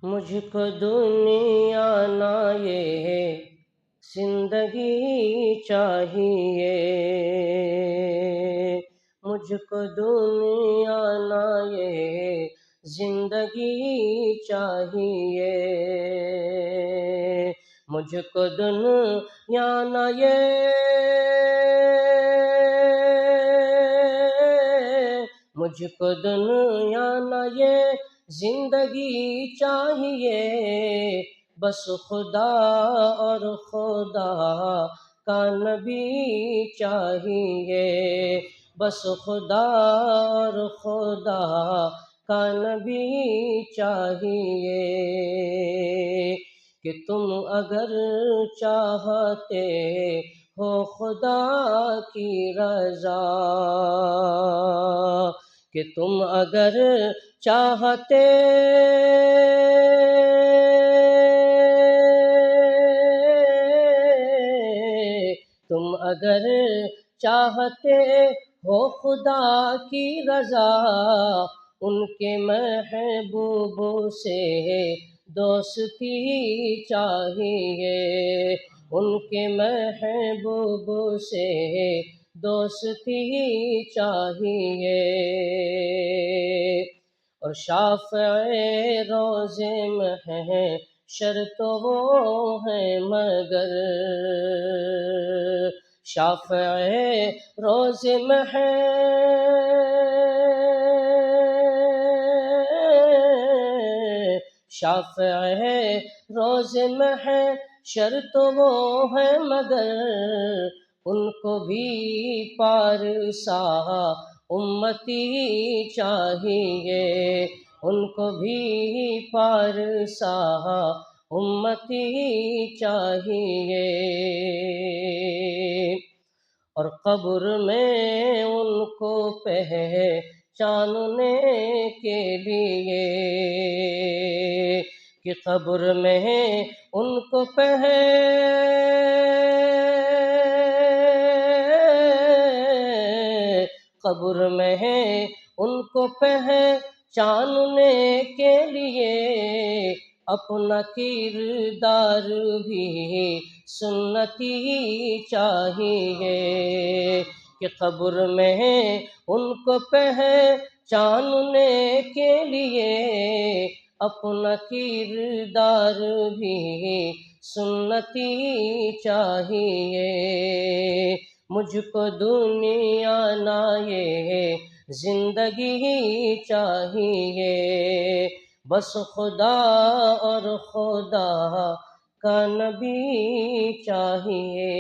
مجھ کو دنیا نہ یہ زندگی چاہیے، مجھ کو دنیا نہ یہ زندگی چاہیے، مجھ کو دنیا نہ مجھ کو دنیا نہ یہ زندگی چاہیے، بس خدا اور خدا کا نبی چاہیے، بس خدا اور خدا کا نبی چاہیے، کہ تم اگر چاہتے ہو خدا کی رضا، کہ تم اگر چاہتے تم اگر چاہتے ہو خدا کی رضا، ان کے محبوب سے دوستی چاہیے، ان کے محبوب سے دوستی چاہیے، اور شافع روز محشر تو وہ ہیں مگر، شافع روز شافع روز محشر تو وہ ہیں مگر، ان کو بھی پارسا امتی چاہیے، ان کو بھی پارسا امتی چاہیے، اور قبر میں ان کو پہچاننے کے لیے، کہ قبر میں ان کو قبر میں ان کو پہچاننے کے لیے، اپنا کردار بھی سنتی چاہیے، کہ قبر میں ان کو پہچاننے کے لیے، اپنا کردار بھی سنتی چاہیے، مجھ کو دنیا نہ یہ زندگی چاہیے، بس خدا اور خدا کا نبی چاہیے۔